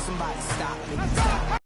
Somebody stop me. Stop.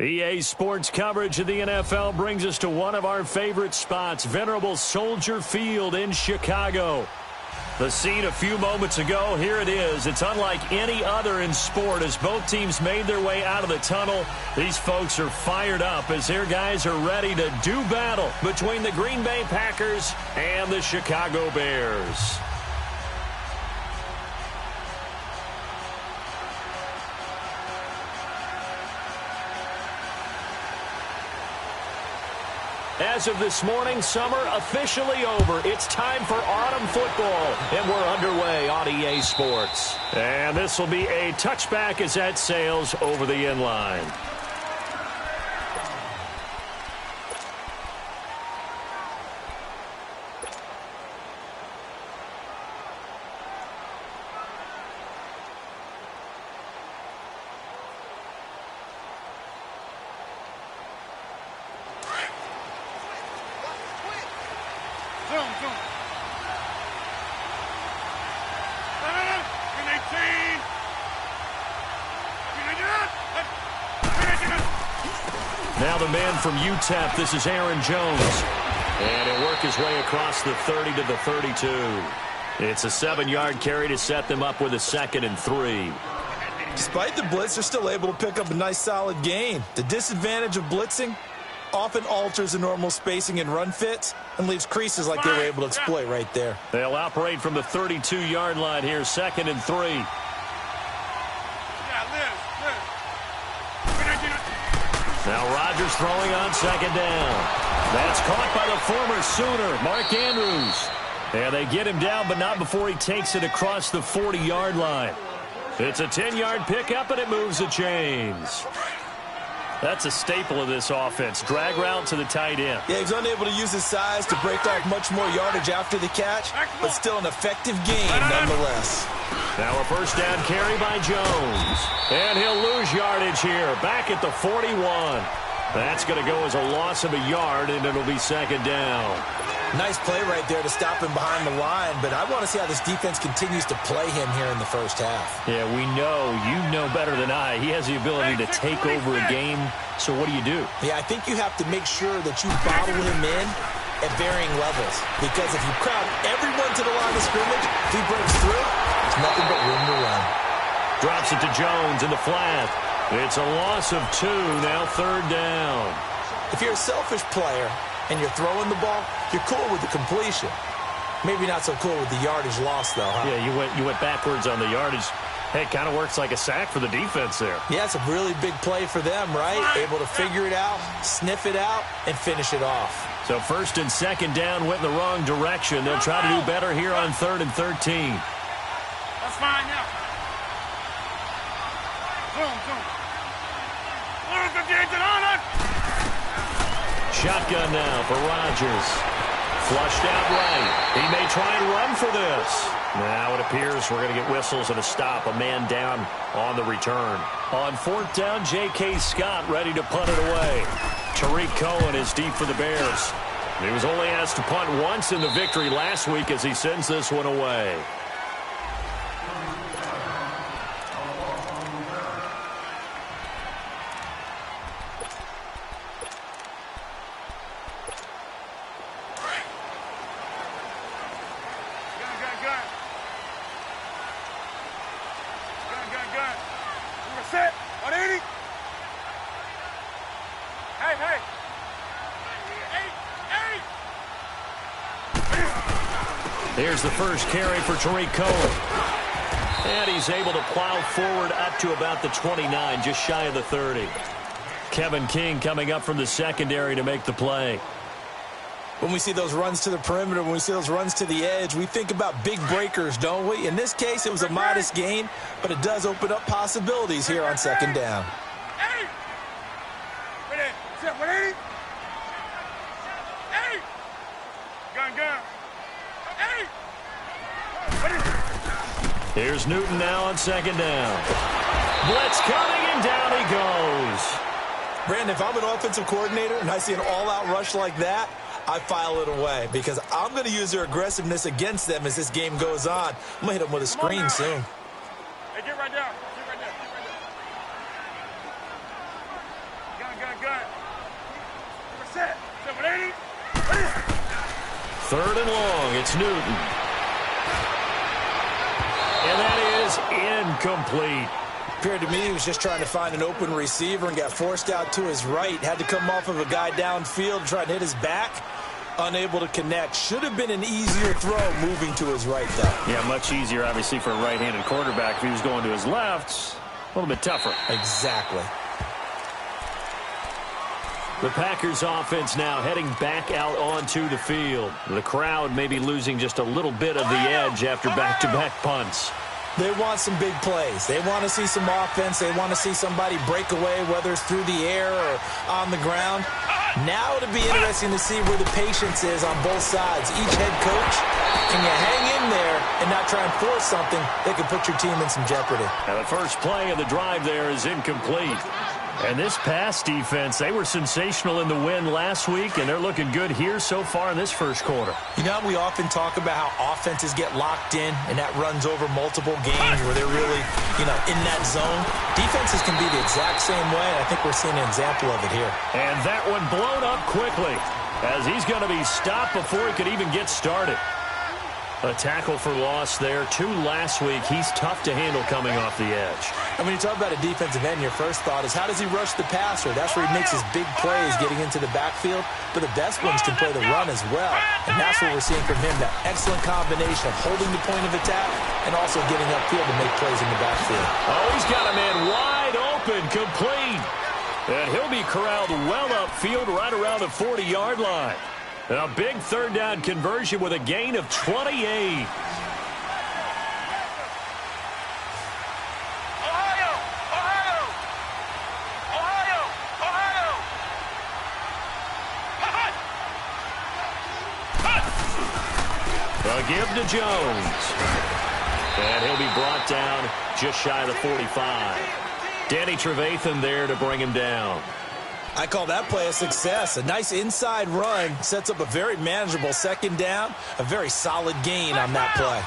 EA Sports coverage of the NFL brings us to one of our favorite spots, venerable Soldier Field in Chicago. The scene a few moments ago, here it is. It's unlike any other in sport as both teams made their way out of the tunnel. These folks are fired up as their guys are ready to do battle between the Green Bay Packers and the Chicago Bears. As of this morning, summer officially over. It's time for autumn football, and we're underway on EA Sports. And this will be a touchback as that sails over the inline. Now the man from UTEP, this is Aaron Jones. And he'll work his way across the 30 to the 32. It's a 7-yard carry to set them up with a 2nd and 3. Despite the blitz, they're still able to pick up a nice solid gain. The disadvantage of blitzing often alters the normal spacing and run fits and leaves creases like they were able to exploit right there. They'll operate from the 32-yard line here, 2nd and 3. Now Rodgers throwing on 2nd down. That's caught by the former Sooner, Mark Andrews. And they get him down, but not before he takes it across the 40-yard line. It's a 10-yard pickup, and it moves the chains. That's a staple of this offense. Drag route to the tight end. Yeah, he's unable to use his size to break off much more yardage after the catch, but still an effective gain nonetheless. Now a 1st down carry by Jones. And he'll lose yardage here, back at the 41. That's going to go as a loss of a yard, and it'll be 2nd down. Nice play right there to stop him behind the line, but I want to see how this defense continues to play him here in the first half. Yeah, we know. You know better than I. He has the ability to take over a game, so what do you do? Yeah, I think you have to make sure that you bottle him in at varying levels, because if you crowd everyone to the line of scrimmage, if he breaks through, there's nothing but room to run. Drops it to Jones in the flat. It's a loss of 2, now 3rd down. If you're a selfish player and you're throwing the ball, you're cool with the completion. Maybe not so cool with the yardage loss, though, huh? Yeah, you went backwards on the yardage. Hey, it kind of works like a sack for the defense there. Yeah, it's a really big play for them, right? Able to figure it out, sniff it out, and finish it off. So 1st and 2nd down went in the wrong direction. They'll try to do better here on 3rd and 13. That's fine now. Zoom. Shotgun now for Rodgers. Flushed out right. He may try and run for this. Now it appears we're going to get whistles and a stop. A man down on the return. On 4th down, J.K. Scott ready to punt it away. Tariq Cohen is deep for the Bears. He was only asked to punt once in the victory last week as he sends this one away. Set. 180. Hey. Here's the first carry for Tariq Cohen. And he's able to plow forward up to about the 29, just shy of the 30. Kevin King coming up from the secondary to make the play. When we see those runs to the perimeter, when we see those runs to the edge, we think about big breakers, don't we? In this case, it was a modest gain, but it does open up possibilities here on 2nd down. Hey! Ready? Set. 180. Hey! Gun. Hey! Here's Newton now on 2nd down. Blitz coming, and down he goes. Brandon, if I'm an offensive coordinator and I see an all-out rush like that, I file it away because I'm going to use their aggressiveness against them as this game goes on. I'm going to hit them with a screen soon. Hey, get right down. Gun. Set. 180. 3rd and long. It's Newton. And that is incomplete. Appeared to me he was just trying to find an open receiver and got forced out to his right. Had to come off of a guy downfield, try to hit his back. Unable to connect. Should have been an easier throw moving to his right, though. Yeah, much easier, obviously, for a right-handed quarterback. If he was going to his left, a little bit tougher. Exactly. The Packers offense now heading back out onto the field. The crowd may be losing just a little bit of the edge after back-to-back punts. They want some big plays. They want to see some offense. They want to see somebody break away, whether it's through the air or on the ground. Now it'll be interesting to see where the patience is on both sides. Each head coach, can you hang in there and not try and force something that could put your team in some jeopardy? And the first play of the drive there is incomplete. And this pass defense, they were sensational in the win last week, and they're looking good here so far in this first quarter. You know, we often talk about how offenses get locked in, and that runs over multiple games where they're really, in that zone. Defenses can be the exact same way, and I think we're seeing an example of it here. And that one blown up quickly as he's going to be stopped before he could even get started. A tackle for loss there. 2 last week. He's tough to handle coming off the edge. And when you talk about a defensive end, your first thought is how does he rush the passer? That's where he makes his big plays getting into the backfield. But the best ones can play the run as well. And that's what we're seeing from him, that excellent combination of holding the point of attack and also getting upfield to make plays in the backfield. Oh, he's got a man wide open, complete. And he'll be corralled well upfield right around the 40-yard line. A big third down conversion with a gain of 28. Ohio! Ohio! Ohio! Ohio! A give to Jones. And he'll be brought down just shy of the 45. Danny Trevathan there to bring him down. I call that play a success. A nice inside run sets up a very manageable second down. A very solid gain on that play.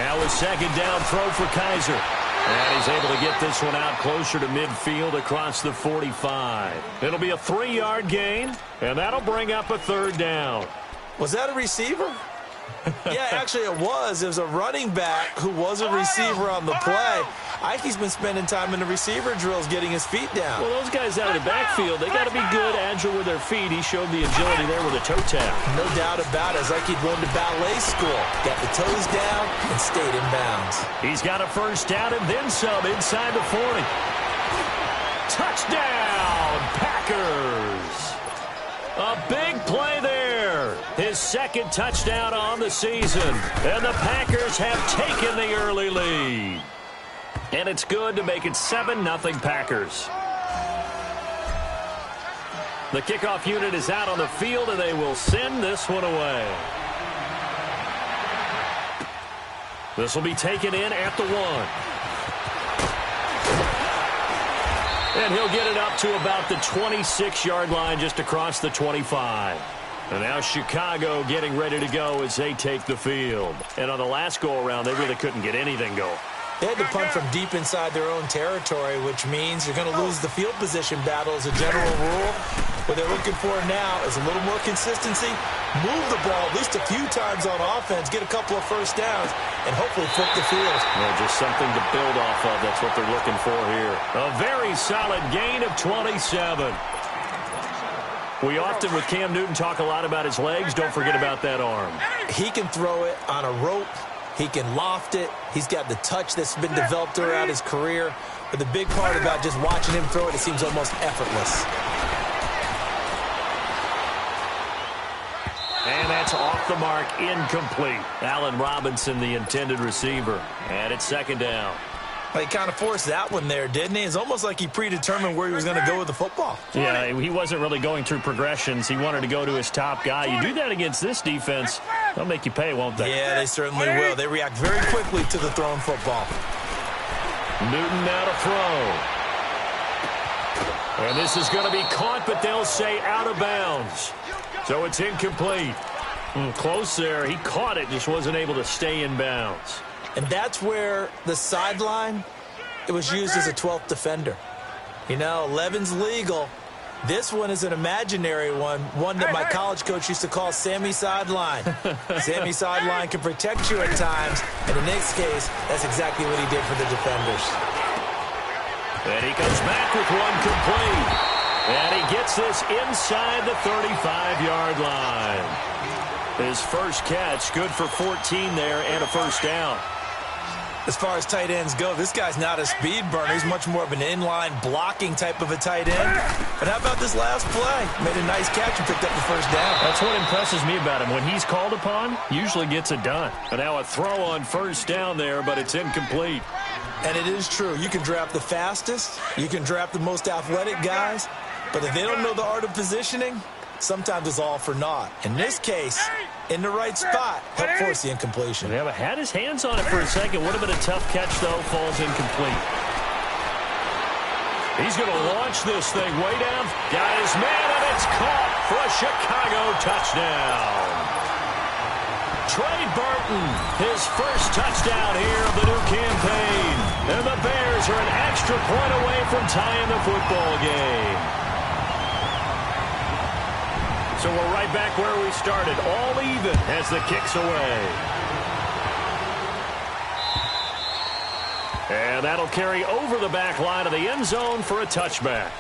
Now a second down throw for Kaiser. And he's able to get this one out closer to midfield across the 45. It'll be a 3-yard gain, and that'll bring up a third down. Was that a receiver? Yeah, actually it was. It was a running back who was a receiver on the play. Ikey's been spending time in the receiver drills getting his feet down. Well, those guys out of the backfield, they got to be good, agile with their feet. He showed the agility there with a toe tap. No doubt about it. It's like he'd went to ballet school. Got the toes down and stayed in bounds. He's got a first down and then some inside the 40. Touchdown, Packers. A big play there. His second touchdown on the season. And the Packers have taken the early lead. And it's good to make it 7-0 Packers. The kickoff unit is out on the field, and they will send this one away. This will be taken in at the 1. And he'll get it up to about the 26-yard line just across the 25. And now Chicago getting ready to go as they take the field. And on the last go-around, they really couldn't get anything going. They had to punt from deep inside their own territory, which means you're going to lose the field position battle as a general rule. What they're looking for now is a little more consistency, move the ball at least a few times on offense, get a couple of first downs, and hopefully flip the field. Well, just something to build off of. That's what they're looking for here. A very solid gain of 27. We often, with Cam Newton, talk a lot about his legs. Don't forget about that arm. He can throw it on a rope. He can loft it. He's got the touch that's been developed throughout his career. But the big part about just watching him throw it, it seems almost effortless. And that's off the mark, incomplete. Allen Robinson, the intended receiver. And it's second down. Well, he kind of forced that one there, didn't he? It's almost like he predetermined where he was going to go with the football. Yeah, he wasn't really going through progressions. He wanted to go to his top guy. You do that against this defense, they'll make you pay, won't they? Yeah, they certainly will. They react very quickly to the thrown football. Newton now to throw. And this is going to be caught, but they'll say out of bounds. So it's incomplete. Close there. He caught it, just wasn't able to stay in bounds. And that's where the sideline, it was used as a 12th defender. You know, 11's legal. This one is an imaginary one that my college coach used to call Sammy Sideline. Sammy Sideline can protect you at times, and in this case, that's exactly what he did for the defenders. And he comes back with one complete. And he gets this inside the 35-yard line. His first catch, good for 14 there and a first down. As far as tight ends go, this guy's not a speed burner. He's much more of an inline blocking type of a tight end. But how about this last play? Made a nice catch and picked up the first down. That's what impresses me about him. When he's called upon, usually gets it done. And now a throw on first down there, but it's incomplete. And it is true. You can draft the fastest. You can draft the most athletic guys. But if they don't know the art of positioning, sometimes it's all for naught. In this case, in the right spot, helped force the incompletion. They had his hands on it for a second. Would have been a tough catch, though. Falls incomplete. He's going to launch this thing way down. Got his man, and it's caught for a Chicago touchdown. Trey Burton, his first touchdown here of the new campaign. And the Bears are an extra point away from tying the football game. So we're right back where we started, all even as the kick's away. And that'll carry over the back line of the end zone for a touchback.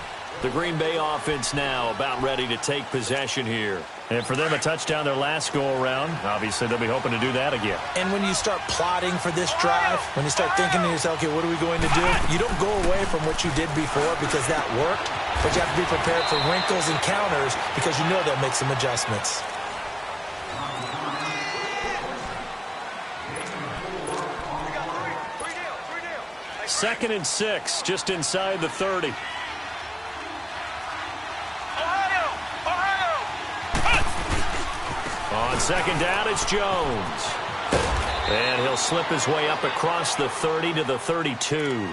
The Green Bay offense now about ready to take possession here. And for them, a touchdown their last go-around. Obviously, they'll be hoping to do that again. And when you start plotting for this drive, when you start thinking to yourself, okay, what are we going to do? You don't go away from what you did before because that worked. But you have to be prepared for wrinkles and counters because you know they'll make some adjustments. Second and 6, just inside the 30. On second down, it's Jones. And he'll slip his way up across the 30 to the 32.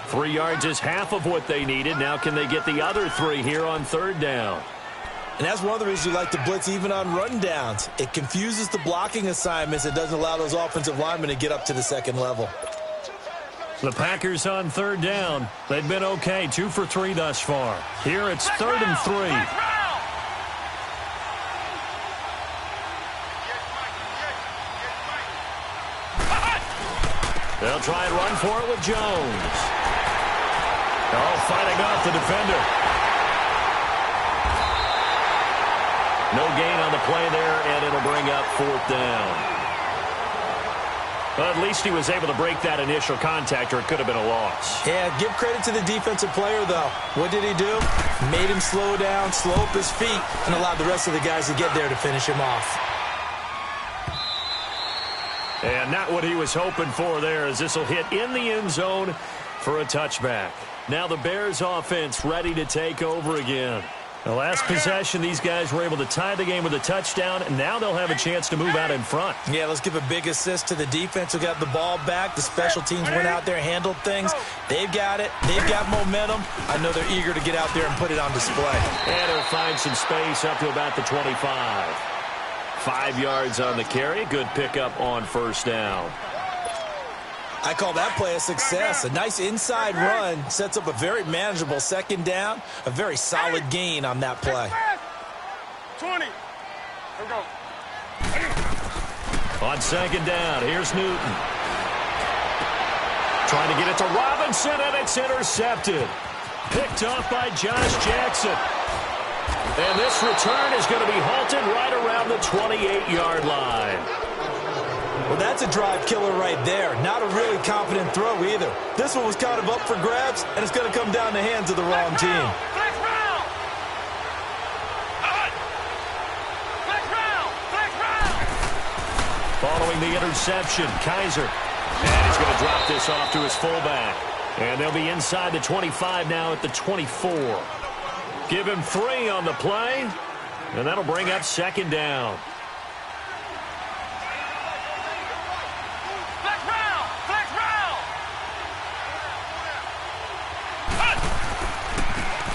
3 yards is half of what they needed. Now can they get the other 3 here on third down? And that's one of the reasons you like to blitz even on rundowns. It confuses the blocking assignments. It doesn't allow those offensive linemen to get up to the second level. The Packers on third down. They've been okay, 2 for 3 thus far. Here it's third and 3. They'll try and run for it with Jones. Oh, fighting off the defender. No gain on the play there, and it'll bring up fourth down. Well, at least he was able to break that initial contact, or it could have been a loss. Yeah, give credit to the defensive player, though. What did he do? Made him slow down, slow up his feet, and allowed the rest of the guys to get there to finish him off. And not what he was hoping for there, as this will hit in the end zone for a touchback. Now the Bears offense ready to take over again. The last possession, these guys were able to tie the game with a touchdown, and now they'll have a chance to move out in front. Yeah, let's give a big assist to the defense who got the ball back. The special teams went out there, handled things. They've got it. They've got momentum. I know they're eager to get out there and put it on display. And he'll find some space up to about the 25. 5 yards on the carry. Good pickup on first down. I call that play a success. A nice inside run sets up a very manageable second down. A very solid gain on that play. 20. Here we go. On second down, here's Newton. Trying to get it to Robinson, and it's intercepted. Picked off by Josh Jackson. And this return is going to be halted right around the 28-yard line. Well, that's a drive killer right there. Not a really confident throw either. This one was kind of up for grabs, and it's going to come down the hands of the wrong team. Following the interception, Kaiser. And he's going to drop this off to his fullback. And they'll be inside the 25 now at the 24. Give him 3 on the play, and that'll bring up second down.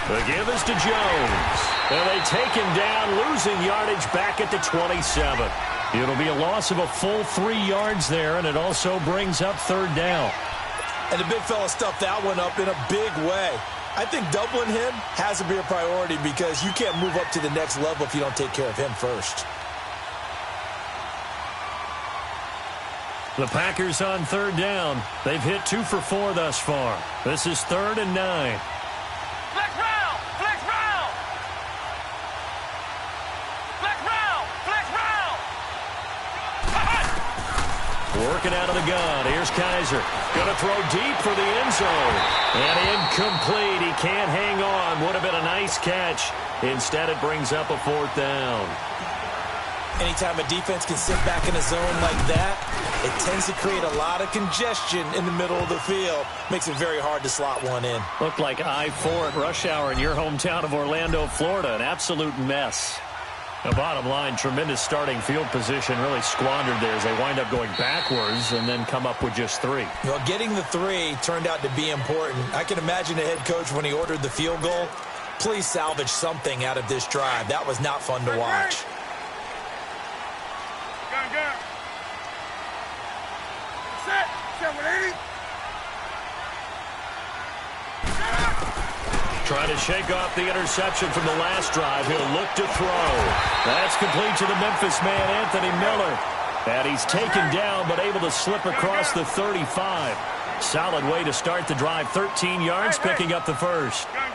The give is to Jones. And they take him down, losing yardage back at the 27. It'll be a loss of a full 3 yards there, and it also brings up third down. And the big fella stuffed that one up in a big way. I think doubling him has to be a priority because you can't move up to the next level if you don't take care of him first. The Packers on third down. They've hit 2 for 4 thus far. This is 3rd and 9. Working out of the gun. Here's Kaiser. Going to throw deep for the end zone. And incomplete. He can't hang on. Would have been a nice catch. Instead, it brings up a 4th down. Anytime a defense can sit back in a zone like that, it tends to create a lot of congestion in the middle of the field. Makes it very hard to slot one in. Looked like I-4 at rush hour in your hometown of Orlando, Florida. An absolute mess. The bottom line, tremendous starting field position, really squandered there as they wind up going backwards and then come up with just 3. Well, getting the 3 turned out to be important. I can imagine the head coach when he ordered the field goal. Please salvage something out of this drive. That was not fun to watch. Gun. Set 180. Trying to shake off the interception from the last drive. He'll look to throw. That's complete to the Memphis man, Anthony Miller. And he's taken down, but able to slip across the 35. Solid way to start the drive. 13 yards, picking up the first. Gun.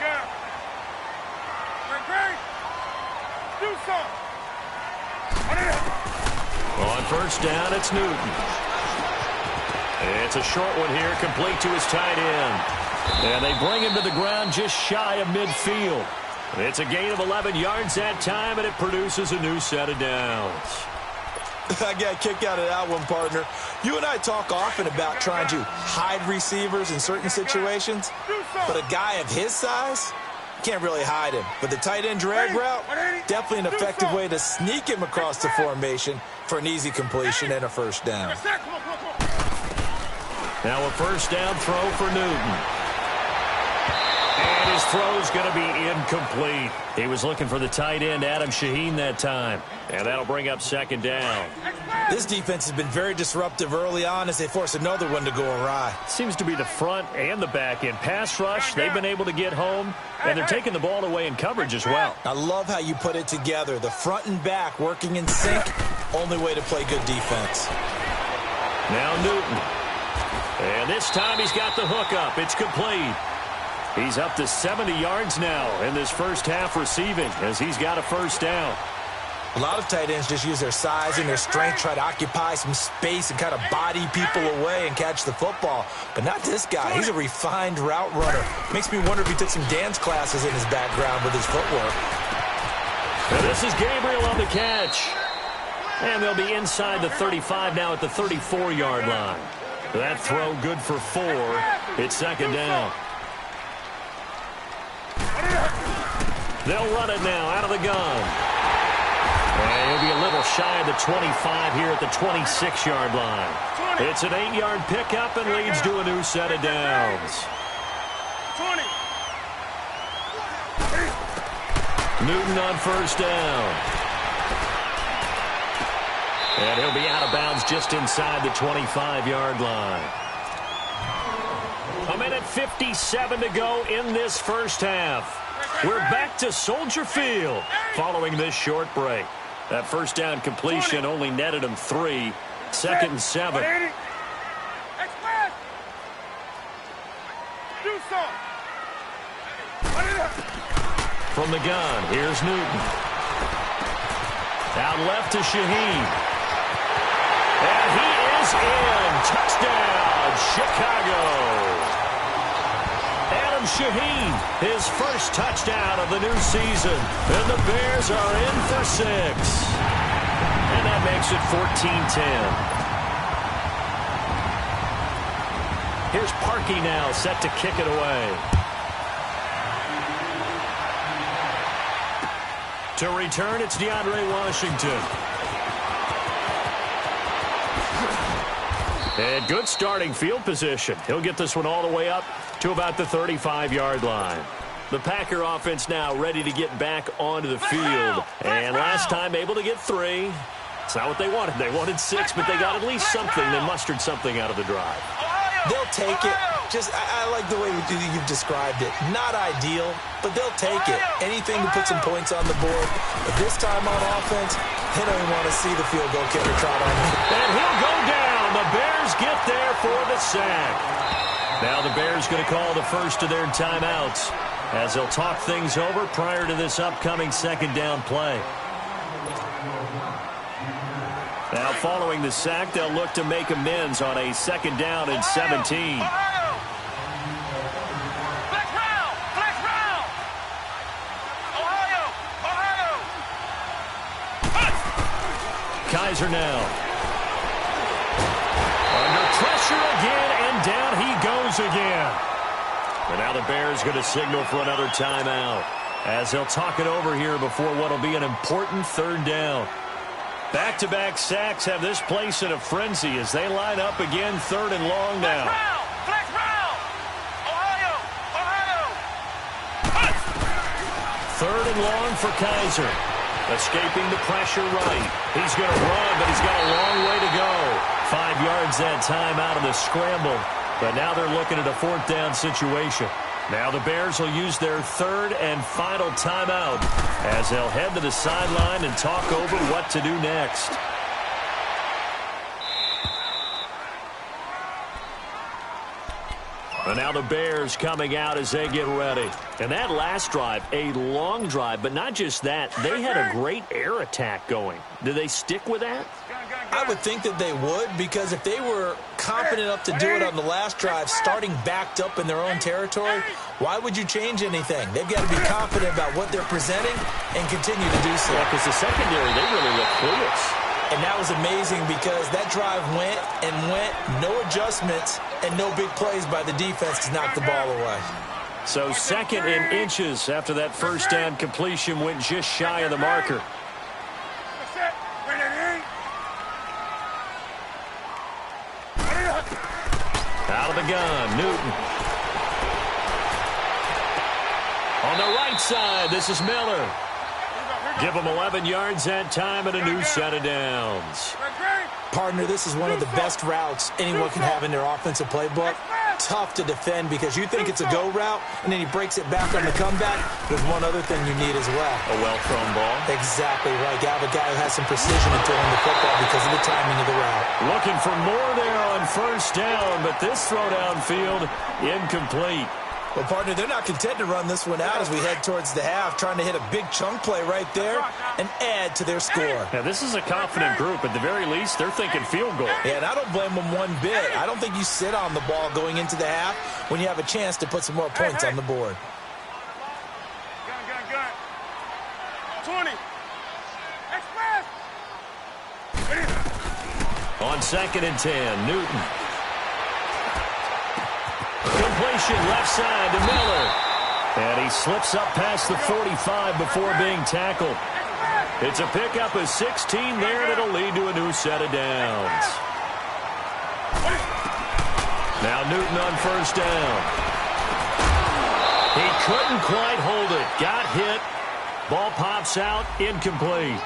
Do something. On first down, it's Newton. It's a short one here, complete to his tight end. And they bring him to the ground just shy of midfield. It's a gain of 11 yards that time, and it produces a new set of downs. I got a kick out of that one, partner. You and I talk often about trying to hide receivers in certain situations, but a guy of his size can't really hide him. But the tight end drag route, definitely an effective way to sneak him across the formation for an easy completion and a first down. Now a first down throw for Newton. And his throw's going to be incomplete. He was looking for the tight end, Adam Shaheen, that time. And that'll bring up second down. This defense has been very disruptive early on as they force another one to go awry. Seems to be the front and the back end. Pass rush, they've been able to get home, and they're taking the ball away in coverage as well. I love how you put it together. The front and back working in sync, only way to play good defense. Now Newton. And this time he's got the hook up. It's complete. He's up to 70 yards now in this first half receiving as he's got a first down. A lot of tight ends just use their size and their strength, try to occupy some space and kind of body people away and catch the football. But not this guy. He's a refined route runner. Makes me wonder if he took some dance classes in his background with his footwork. And this is Gabriel on the catch. And they'll be inside the 35 now at the 34-yard line. That throw good for 4. It's second down. They'll run it now out of the gun. And he'll be a little shy of the 25 here at the 26-yard line. It's an 8-yard pickup and leads to a new set of downs. 20. Newton on first down. And he'll be out of bounds just inside the 25-yard line. A minute 57 to go in this first half. We're back to Soldier Field following this short break. That first down completion only netted him 3. Second and 7. From the gun, here's Newton. Out left to Shaheen. And he is in. Touchdown, Chicago. Adam Shaheen, his first touchdown of the new season. And the Bears are in for 6. And that makes it 14-10. Here's Parkey now, set to kick it away. To return, it's DeAndre Washington. And good starting field position. He'll get this one all the way up to about the 35-yard line. The Packer offense now ready to get back onto the field. And last time able to get 3. It's not what they wanted. They wanted 6, but they got at least something. They mustered something out of the drive. They'll take it. I like the way you've described it. Not ideal, but they'll take it. Anything to put some points on the board. But this time on offense, they don't even want to see the field goal kicker trot on him. And he'll go down. The Bears get there for the sack. Now the Bears going to call the first of their timeouts as they'll talk things over prior to this upcoming second down play. Now, following the sack, they'll look to make amends on a 2nd down and 17. Kizer now. Under pressure again, and down he goes again. And now the Bears going to signal for another timeout as they'll talk it over here before what will be an important 3rd down. Back-to-back sacks have this place in a frenzy as they line up again 3rd and long now. Flex round. Ohio. 3rd and long for Kizer. Escaping the pressure right. He's going to run, but he's got a long way to go. 5 yards that time out of the scramble. But now they're looking at a 4th down situation. Now the Bears will use their 3rd and final timeout as they'll head to the sideline and talk over what to do next. And now the Bears coming out as they get ready. And that last drive, a long drive, but not just that. They had a great air attack going. Do they stick with that? I would think that they would, because if they were confident enough to do it on the last drive, starting backed up in their own territory, why would you change anything? They've got to be confident about what they're presenting and continue to do so. Yeah, because the secondary, they really look clueless. And that was amazing because that drive went and went, no adjustments, and no big plays by the defense to knock the ball away. So 2nd and inches after that 1st down completion went just shy of the marker. Out of the gun, Newton. On the right side, this is Miller. Give them 11 yards that time and a new set of downs. Partner, this is one of the best routes anyone can have in their offensive playbook. Tough to defend because you think it's a go route, and then he breaks it back on the comeback. There's one other thing you need as well. A well-thrown ball. Exactly right. You have a guy who has some precision in throwing the football because of the timing of the route. Looking for more there on 1st down, but this throw downfield incomplete. Well, partner, they're not content to run this one out as we head towards the half, trying to hit a big chunk play right there and add to their score. Now, this is a confident group. At the very least, they're thinking field goal. Yeah, and I don't blame them one bit. I don't think you sit on the ball going into the half when you have a chance to put some more points on the board. Gun. 20. Express. On 2nd and 10, Newton. Completion left side to Miller. And he slips up past the 45 before being tackled. It's a pickup of 16 there, and it'll lead to a new set of downs. Now Newton on 1st down. He couldn't quite hold it. Got hit. Ball pops out. Incomplete.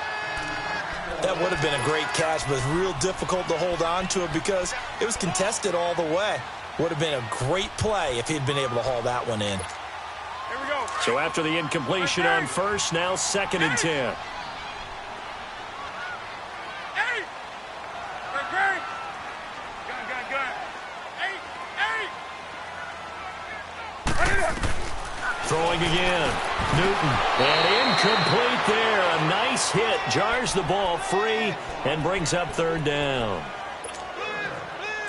That would have been a great catch, but it's real difficult to hold on to it because it was contested all the way. Would have been a great play if he'd been able to haul that one in. Here we go. So after the incompletion on 1st, now 2nd and 10. Hey! Gun. 8. Throwing again. Newton. And incomplete there. A nice hit. Jars the ball free and brings up 3rd down.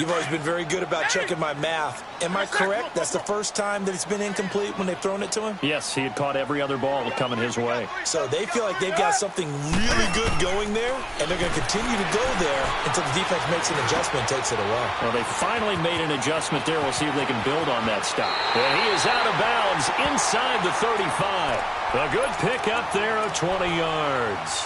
You've always been very good about checking my math. Am I correct? That's the first time that it's been incomplete when they've thrown it to him? Yes, he had caught every other ball coming his way. So they feel like they've got something really good going there, and they're going to continue to go there until the defense makes an adjustment and takes it away. Well, they finally made an adjustment there. We'll see if they can build on that stop. And he is out of bounds inside the 35. A good pickup there of 20 yards.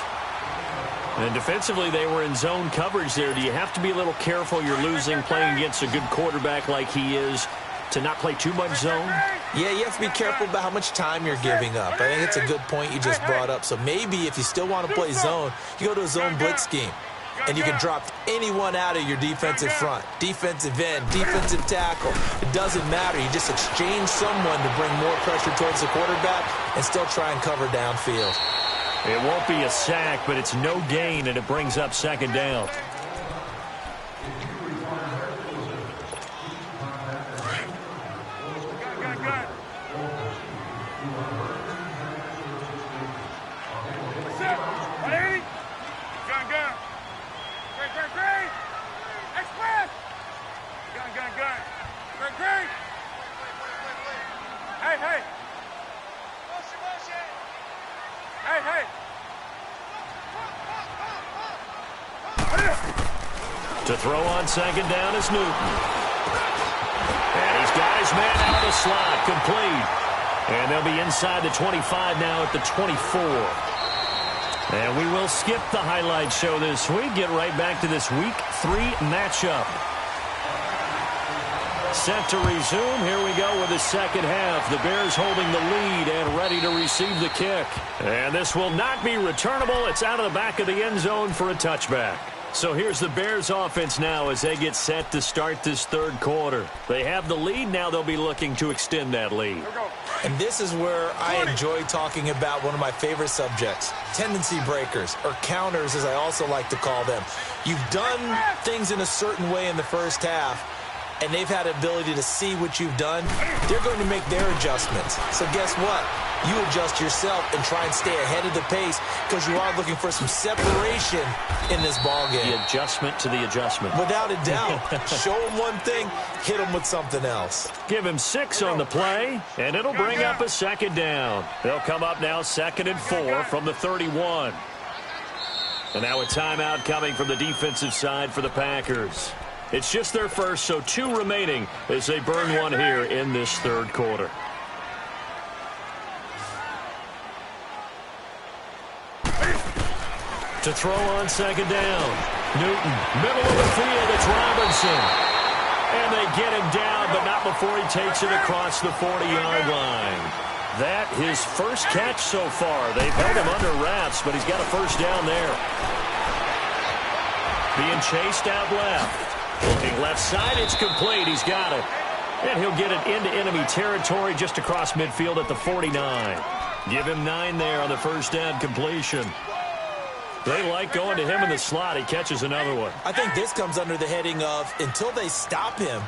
And defensively, they were in zone coverage there. Do you have to be a little careful? You're losing playing against a good quarterback like he is to not play too much zone? Yeah, you have to be careful about how much time you're giving up. I think it's a good point you just brought up. So maybe if you still want to play zone, you go to a zone blitz scheme. And you can drop anyone out of your defensive front. Defensive end, defensive tackle. It doesn't matter. You just exchange someone to bring more pressure towards the quarterback and still try and cover downfield. It won't be a sack, but it's no gain, and it brings up 2nd down. Gun. Set. 180. Gun. To throw on second down is Newton. And he's got his man out of the slot, complete. And they'll be inside the 25 now at the 24. And we will skip the highlight show this week. Get right back to this Week 3 matchup. Set to resume. Here we go with the second half. The Bears holding the lead and ready to receive the kick. And this will not be returnable. It's out of the back of the end zone for a touchback. So here's the Bears offense now as they get set to start this third quarter. They have the lead. Now they'll be looking to extend that lead. And this is where I enjoy talking about one of my favorite subjects, tendency breakers, or counters as I also like to call them. You've done things in a certain way in the first half, and they've had the ability to see what you've done. They're going to make their adjustments. So guess what? You adjust yourself and try and stay ahead of the pace because you are looking for some separation in this ball game. The adjustment to the adjustment. Without a doubt. Show him one thing, hit him with something else. Give him 6 on the play, and it'll bring up a second down. They'll come up now 2nd and 4 from the 31. And now a timeout coming from the defensive side for the Packers. It's just their first, so 2 remaining as they burn one here in this third quarter. To throw on second down. Newton, middle of the field, it's Robinson. And they get him down, but not before he takes it across the 40-yard line. That his first catch so far. They've held him under wraps, but he's got a first down there. Being chased out left. Looking left side, it's complete. He's got it. And he'll get it into enemy territory just across midfield at the 49. Give him 9 there on the first down completion. They like going to him in the slot. He catches another one. I think this comes under the heading of until they stop him,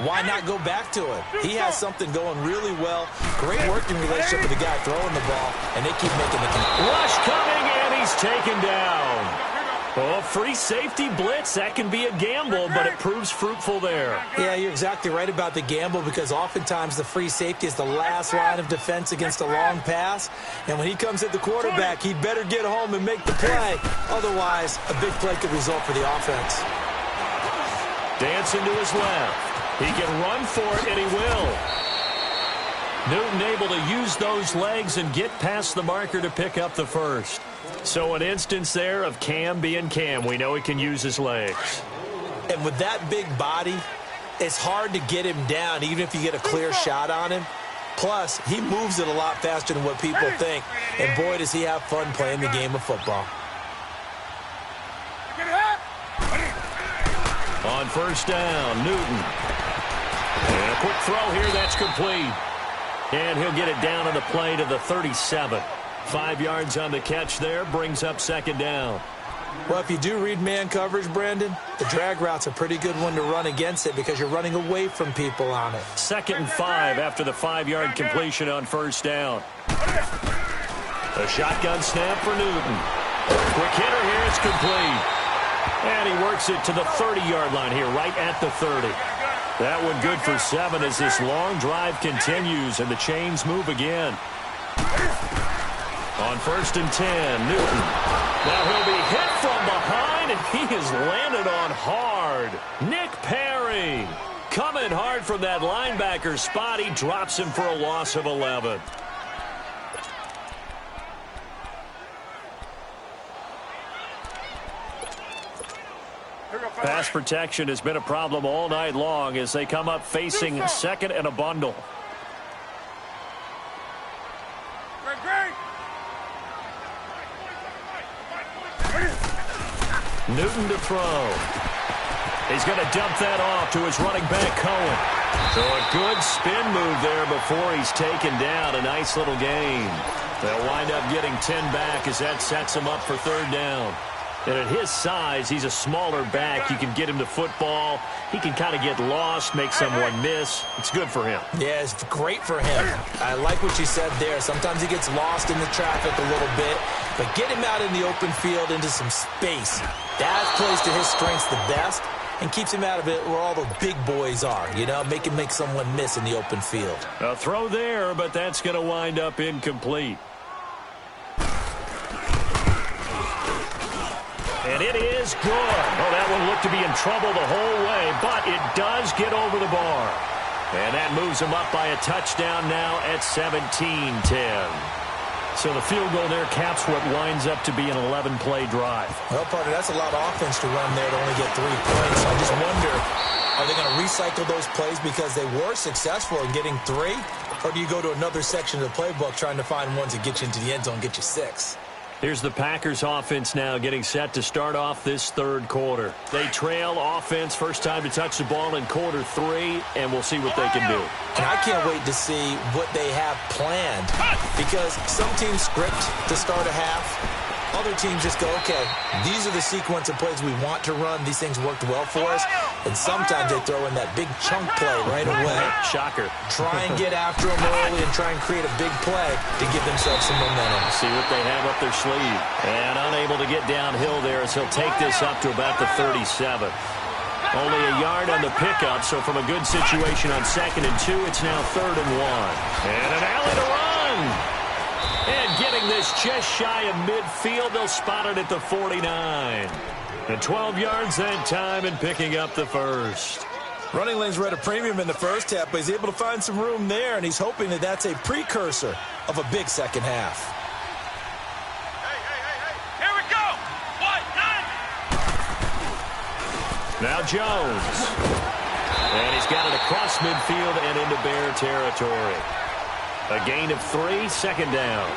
why not go back to it? He has something going really well. Great working relationship with the guy throwing the ball, and they keep making the rush coming, and he's taken down. Oh, free safety blitz. That can be a gamble, but it proves fruitful there. Yeah, you're exactly right about the gamble because oftentimes the free safety is the last line of defense against a long pass. And when he comes at the quarterback, he'd better get home and make the play. Otherwise, a big play could result for the offense. Dancing to his left. He can run for it, and he will. Newton able to use those legs and get past the marker to pick up the first. So an instance there of Cam being Cam. We know he can use his legs. And with that big body, it's hard to get him down, even if you get a clear shot on him. Plus, he moves it a lot faster than what people think. And boy, does he have fun playing the game of football. On first down, Newton. And a quick throw here, that's complete. And he'll get it down on the play to the 37. 5 yards on the catch there, brings up second down. Well, if you do read man coverage, Brandon, the drag route's a pretty good one to run against it because you're running away from people on it. 2nd and 5 after the 5-yard completion on first down. A shotgun snap for Newton. Quick hitter here, it's complete. And he works it to the 30-yard line here, right at the 30. That one good for 7 as this long drive continues and the chains move again. On 1st and 10, Newton. Now he'll be hit from behind, and he has landed on hard. Nick Perry coming hard from that linebacker spot. He drops him for a loss of 11. Pass protection has been a problem all night long as they come up facing 2nd and a bundle. Newton to throw. He's going to dump that off to his running back, Cohen. So a good spin move there before he's taken down. A nice little gain. They'll wind up getting 10 back as that sets him up for third down. And at his size, he's a smaller back. You can get him to football. He can kind of get lost, make someone miss. It's good for him. Yeah, it's great for him. I like what you said there. Sometimes he gets lost in the traffic a little bit, but get him out in the open field into some space. That plays to his strengths the best and keeps him out of it where all the big boys are, you know, make him make someone miss in the open field. A throw there, but that's going to wind up incomplete. And it is good. Oh, that one looked to be in trouble the whole way, but it does get over the bar. And that moves them up by a touchdown now at 17-10. So the field goal there caps what winds up to be an 11-play drive. Well, partner, that's a lot of offense to run there to only get 3 points. I just wonder, are they going to recycle those plays because they were successful in getting 3? Or do you go to another section of the playbook trying to find ones that get you into the end zone and get you 6? Here's the Packers offense now getting set to start off this third quarter. They trail offense, first time to touch the ball in quarter 3, and we'll see what they can do. And I can't wait to see what they have planned, because some teams script to start a half. Other teams just go, okay, these are the sequence of plays we want to run. These things worked well for us. And sometimes they throw in that big chunk play right away. Shocker. Try and get after them early and try and create a big play to give themselves some momentum. See what they have up their sleeve. And unable to get downhill there as he'll take this up to about the 37. Only a yard on the pickup, so from a good situation on 2nd and 2, it's now 3rd and 1. And an alley to run. And getting this just shy of midfield, they'll spot it at the 49. And 12 yards that time and picking up the first. Running lanes were at a premium in the first half, but he's able to find some room there, and he's hoping that that's a precursor of a big second half. Hey. Here we go. 1, 9. Now Jones. And he's got it across midfield and into Bear territory. A gain of 3, 2nd down.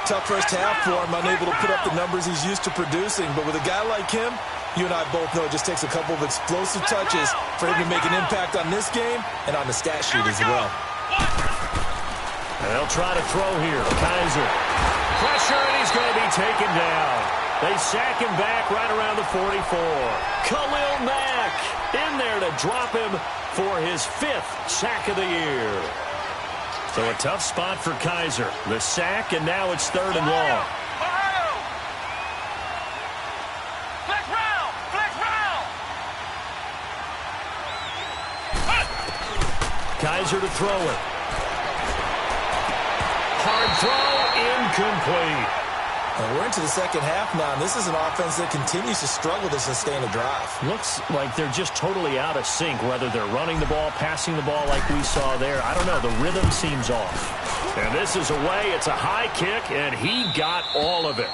Tough first half for him, unable to put up the numbers he's used to producing. But with a guy like him, you and I both know it just takes a couple of explosive touches for him to make an impact on this game and on the stat sheet as well. And they'll try to throw here. Kaiser. Pressure, and he's going to be taken down. They sack him back right around the 44. Khalil Mack in there to drop him for his 5th sack of the year. So a tough spot for Kaiser. The sack, and now it's 3rd and long. Flex round. Kaiser to throw it. Hard throw, incomplete. And we're into the second half now, and this is an offense that continues to struggle to sustain a drive. Looks like they're just totally out of sync, whether they're running the ball, passing the ball like we saw there. I don't know. The rhythm seems off. And this is away. It's a high kick, and he got all of it.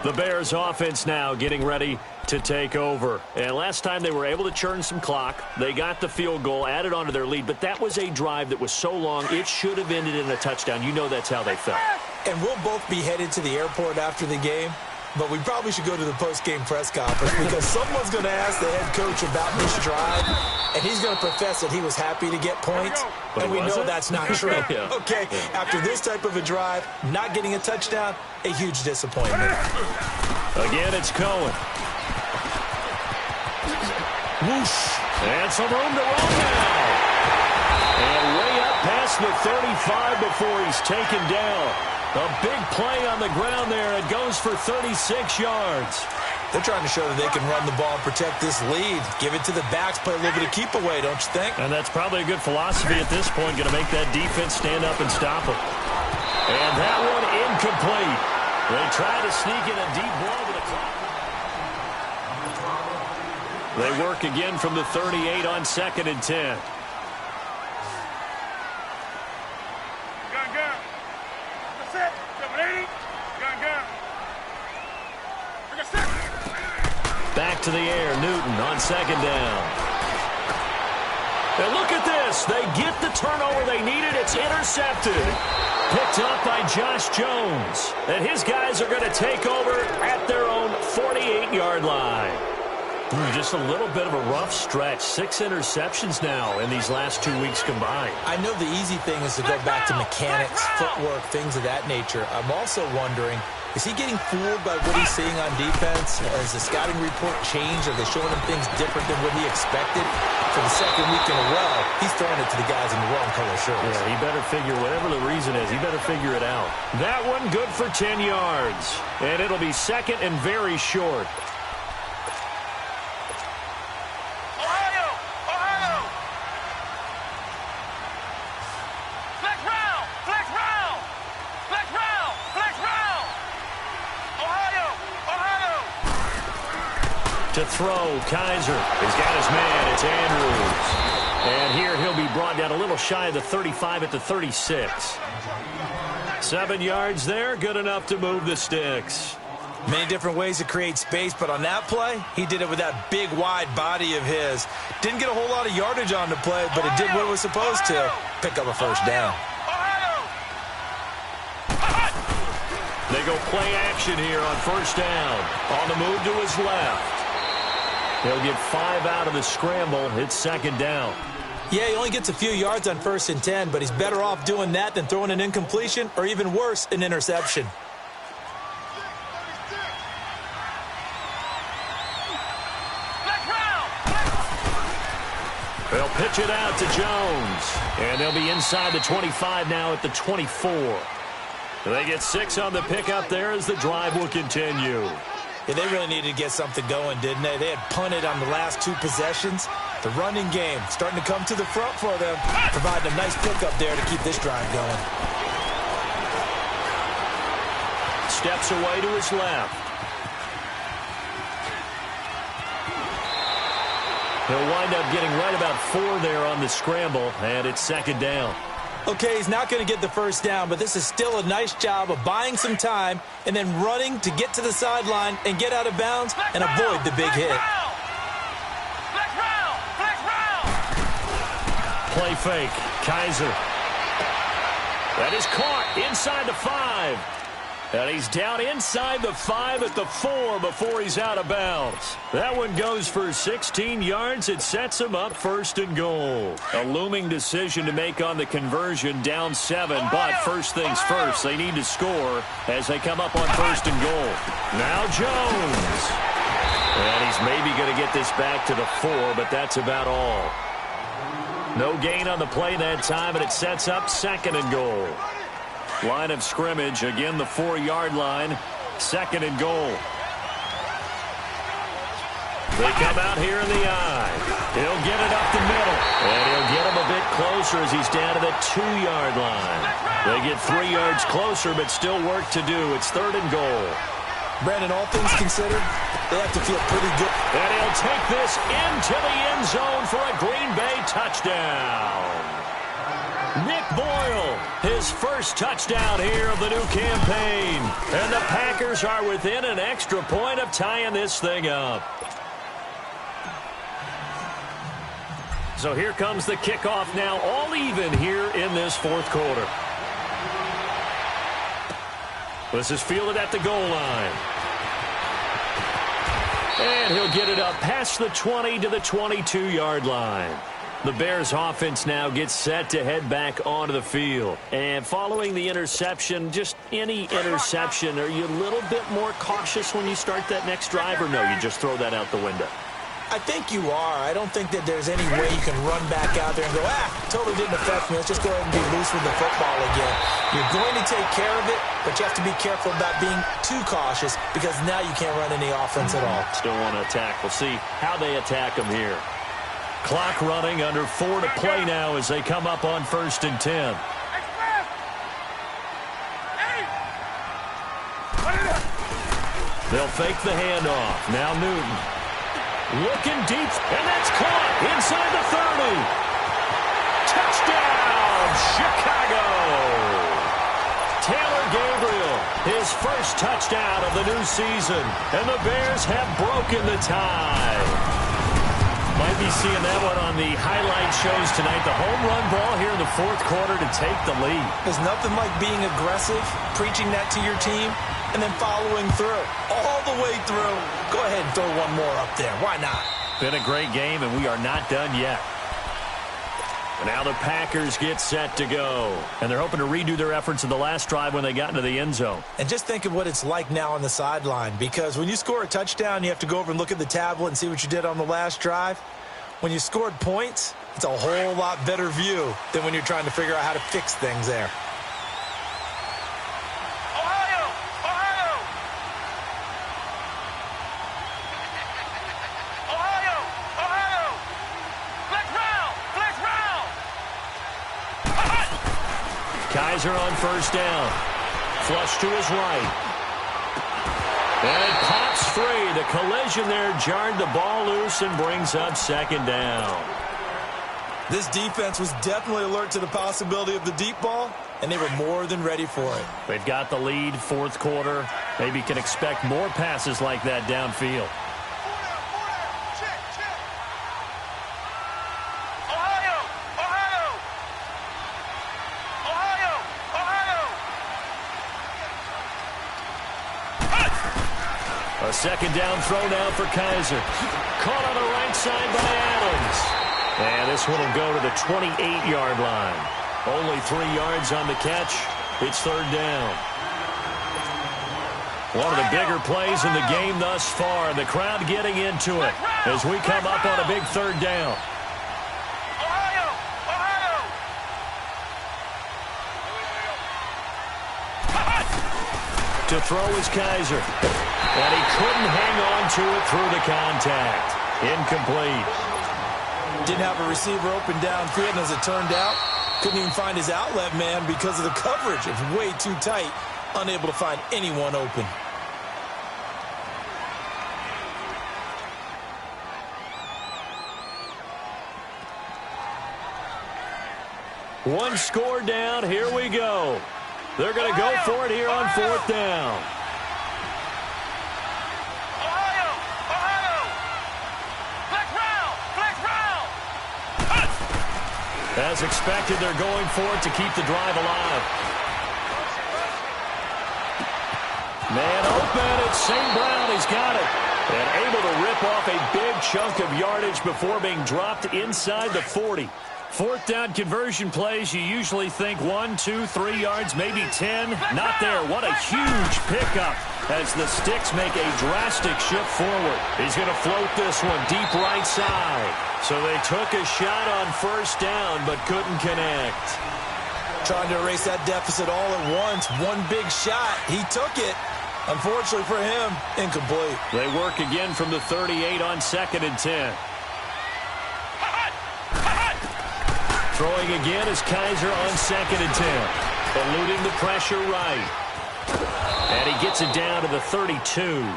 The Bears offense now getting ready to take over. And last time they were able to churn some clock. They got the field goal, added on to their lead, but that was a drive that was so long it should have ended in a touchdown. You know that's how they felt. And we'll both be headed to the airport after the game, but we probably should go to the post-game press conference because someone's going to ask the head coach about this drive, and he's going to profess that he was happy to get points, and we know that's not true. Yeah. Okay, after this type of a drive, not getting a touchdown, a huge disappointment. Again, it's Cohen. Whoosh. And some room to run now. And way up past the 35 before he's taken down. A big play on the ground there. It goes for 36 yards. They're trying to show that they can run the ball and protect this lead. Give it to the backs, play a little bit of keep away, don't you think? And that's probably a good philosophy at this point. Going to make that defense stand up and stop them. And that one incomplete. They try to sneak in a deep ball to the clock. They work again from the 38 on 2nd and 10. Gun. That's it. 780. Gun. That's it. Back to the air, Newton on 2nd down. And look at this. They get the turnover they needed. It's intercepted. Picked up by Josh Jones. And his guys are going to take over at their own 48-yard line. Just a little bit of a rough stretch. 6 interceptions now in these last 2 weeks combined. I know the easy thing is to go back to mechanics, footwork, things of that nature. I'm also wondering, is he getting fooled by what he's seeing on defense? Has the scouting report changed? Are they showing him things different than what he expected? For the second week in a row, he's throwing it to the guys in the wrong color shirts. Yeah, he better figure, whatever the reason is, he better figure it out. That one good for 10 yards. And it'll be 2nd and very short. To throw, Kaiser. He's got his man. It's Andrews. And here he'll be brought down a little shy of the 35 at the 36. 7 yards there, good enough to move the sticks. Many different ways to create space, but on that play, he did it with that big, wide body of his. Didn't get a whole lot of yardage on the play, but it did what it was supposed to. Pick up a first down. They go play action here on first down. On the move to his left. He'll get 5 out of the scramble. It's second down. Yeah, he only gets a few yards on 1st and 10, but he's better off doing that than throwing an incompletion or even worse, an interception. They'll pitch it out to Jones. And they'll be inside the 25 now at the 24. They get 6 on the pickup there as the drive will continue. Yeah, they really needed to get something going, didn't they? They had punted on the last 2 possessions. The running game starting to come to the front for them, providing a nice pickup there to keep this drive going. Steps away to his left. He'll wind up getting right about 4 there on the scramble, and it's second down. Okay, he's not going to get the first down, but this is still a nice job of buying some time and then running to get to the sideline and get out of bounds and avoid the big hit. Play fake. Kaiser. That is caught inside the 5. And he's down inside the 5 at the 4 before he's out of bounds. That one goes for 16 yards. It sets him up first and goal. A looming decision to make on the conversion, down 7. But first things first, they need to score as they come up on first and goal. Now Jones. And he's maybe going to get this back to the 4, but that's about all. No gain on the play that time, and it sets up second and goal. Line of scrimmage, again the 4-yard line, second and goal. They come out here in the eye. He'll get it up the middle, and he'll get him a bit closer as he's down to the 2-yard line. They get 3 yards closer, but still work to do. It's third and goal. Brandon, all things considered, they have to feel pretty good. And he'll take this into the end zone for a Green Bay touchdown. Nick Boyle, his first touchdown here of the new campaign. And the Packers are within an extra point of tying this thing up. So here comes the kickoff now, all even here in this fourth quarter. This is fielded at the goal line. And he'll get it up past the 20 to the 22-yard line. The Bears offense now gets set to head back onto the field. And following the interception, just any interception, are you a little bit more cautious when you start that next drive, or no, you just throw that out the window? I think you are. I don't think that there's any way you can run back out there and go, totally didn't affect me. Let's just go ahead and be loose with the football again. You're going to take care of it, but you have to be careful about being too cautious because now you can't run any offense at all. Still want to attack. We'll see how they attack them here. Clock running, under 4 to play now as they come up on first and 10. They'll fake the handoff. Now Newton. Looking deep, and that's caught inside the 30. Touchdown, Chicago. Taylor Gabriel, his first touchdown of the new season, and the Bears have broken the tie. Might be seeing that one on the highlight shows tonight. The home run ball here in the fourth quarter to take the lead. There's nothing like being aggressive, preaching that to your team, and then following through. All the way through. Go ahead and throw one more up there. Why not? Been a great game, and we are not done yet. And now the Packers get set to go. And they're hoping to redo their efforts in the last drive when they got into the end zone. And just think of what it's like now on the sideline. Because when you score a touchdown, you have to go over and look at the tablet and see what you did on the last drive. When you scored points, it's a whole lot better view than when you're trying to figure out how to fix things there. Kaiser on first down. Flush to his right. And it pops free. The collision there jarred the ball loose and brings up second down. This defense was definitely alert to the possibility of the deep ball, and they were more than ready for it. They've got the lead, fourth quarter. Maybe can expect more passes like that downfield. A second down throw now for Kizer. Caught on the right side by Adams. And this one will go to the 28-yard line. Only 3 yards on the catch. It's third down. One of the bigger plays in the game thus far. The crowd getting into it as we come up on a big third down. To throw is Kizer. And he couldn't hang on to it through the contact. Incomplete. Didn't have a receiver open downfield, and as it turned out, couldn't even find his outlet man because of the coverage. It was way too tight, unable to find anyone open. One score down. Here we go. They're going to go for it here on fourth down. As expected, they're going for it to keep the drive alive. Man open, it's St. Brown. He's got it. And able to rip off a big chunk of yardage before being dropped inside the 40. Fourth down conversion plays, you usually think 1, 2, 3 yards, maybe 10. Not there. What a huge pickup as the Sticks make a drastic shift forward. He's going to float this one deep right side. So they took a shot on first down but couldn't connect. Trying to erase that deficit all at once. One big shot. He took it. Unfortunately for him, incomplete. They work again from the 38 on 2nd and 10. Throwing again is Kizer on 2nd and 10. Eluding the pressure right. And he gets it down to the 32.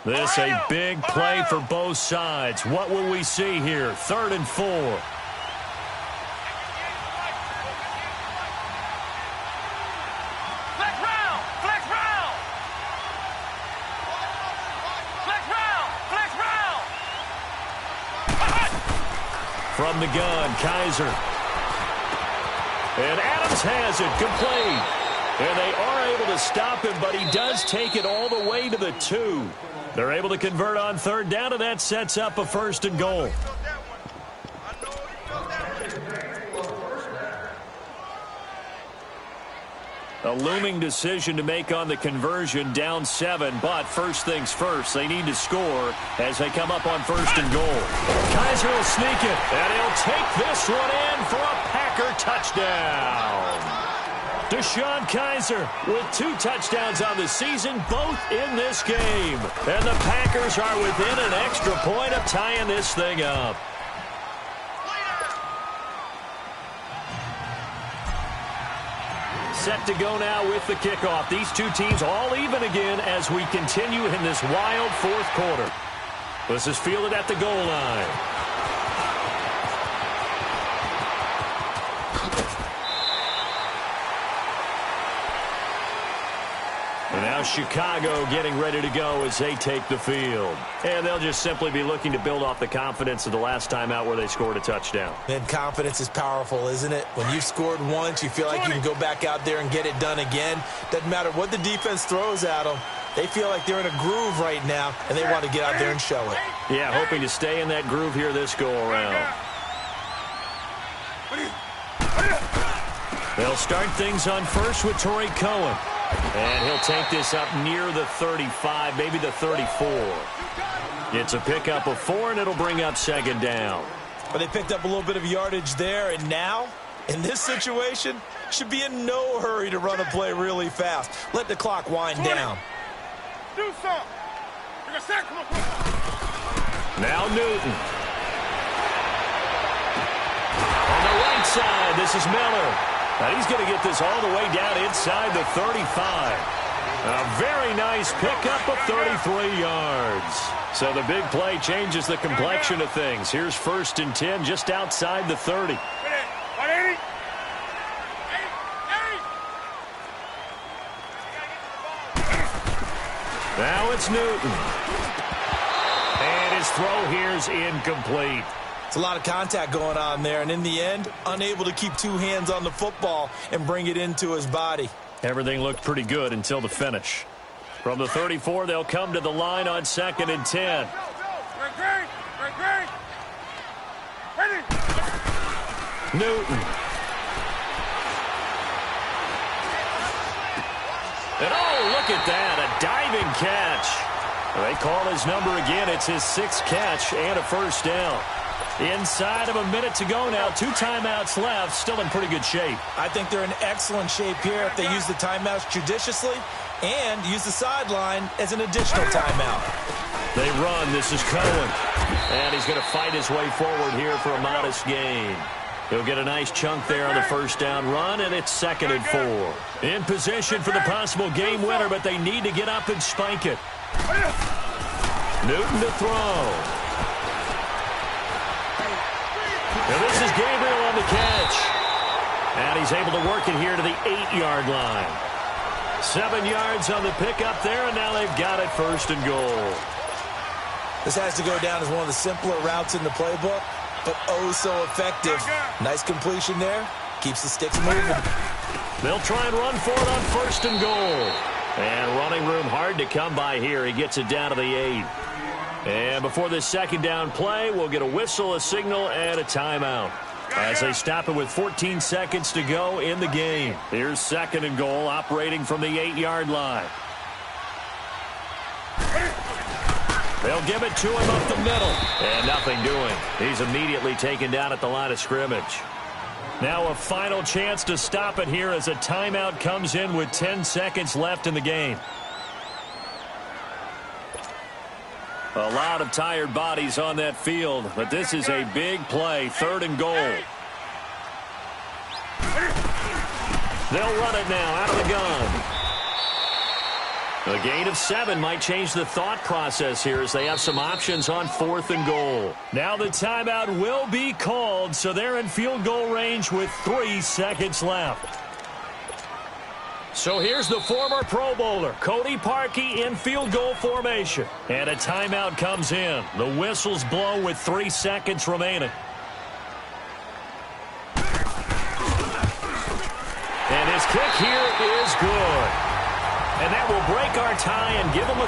This a big play for both sides. What will we see here? 3rd and 4. From the gun, Kizer. And Adams has it, complete. And they are able to stop him, but he does take it all the way to the 2. They're able to convert on third down, and that sets up a 1st and goal. A looming decision to make on the conversion, down 7, but first things first, they need to score as they come up on 1st and goal. Kizer will sneak it, and he'll take this one in for a Packer touchdown. DeShone Kizer with 2 touchdowns on the season, both in this game. And the Packers are within an extra point of tying this thing up. Set to go now with the kickoff. These two teams all even again as we continue in this wild fourth quarter. This is fielded at the goal line. And now Chicago getting ready to go as they take the field. And they'll just simply be looking to build off the confidence of the last time out where they scored a touchdown. And confidence is powerful, isn't it? When you've scored once, you feel like you can go back out there and get it done again. Doesn't matter what the defense throws at them. They feel like they're in a groove right now, and they want to get out there and show it. Yeah, hoping to stay in that groove here this go-around. They'll start things on first with Torrey Cohen. And he'll take this up near the 35, maybe the 34. It's a pickup of 4, and it'll bring up second down. But they picked up a little bit of yardage there, and now, in this situation, should be in no hurry to run a play really fast. Let the clock wind down. Do something. Now Newton. On the right side, this is Miller. And he's going to get this all the way down inside the 35. A very nice pickup of 33 yards. So the big play changes the complexion of things. Here's 1st and 10 just outside the 30. Now it's Newton. And his throw here is incomplete. It's a lot of contact going on there, and in the end, unable to keep two hands on the football and bring it into his body. Everything looked pretty good until the finish. From the 34, they'll come to the line on 2nd and 10. Newton. And oh, look at that, a diving catch. They call his number again. It's his 6th catch and a 1st down. Inside of a minute to go now. 2 timeouts left. Still in pretty good shape. I think they're in excellent shape here if they use the timeouts judiciously and use the sideline as an additional timeout. They run. This is Cohen. And he's going to fight his way forward here for a modest gain. He'll get a nice chunk there on the 1st down run, and it's 2nd and 4. In position for the possible game winner, but they need to get up and spike it. Newton to throw. Now this is Gabriel on the catch. And he's able to work it here to the 8-yard line. 7 yards on the pickup there, and now they've got it 1st and goal. This has to go down as one of the simpler routes in the playbook, but oh so effective. Nice completion there. Keeps the sticks moving. They'll try and run for it on 1st and goal. And running room hard to come by here. He gets it down to the 8. And before this 2nd down play, we'll get a whistle, a signal, and a timeout as they stop it with 14 seconds to go in the game. Here's 2nd and goal, operating from the 8-yard line. They'll give it to him up the middle. And nothing doing. He's immediately taken down at the line of scrimmage. Now a final chance to stop it here as a timeout comes in with 10 seconds left in the game. A lot of tired bodies on that field, but this is a big play. 3rd and goal. They'll run it now out of the gun. A gain of 7 might change the thought process here as they have some options on 4th and goal. Now the timeout will be called, so they're in field goal range with 3 seconds left. So here's the former Pro Bowler, Cody Parkey, in field goal formation. And a timeout comes in. The whistle's blown with 3 seconds remaining. And his kick here is good. And that will break our tie and give him a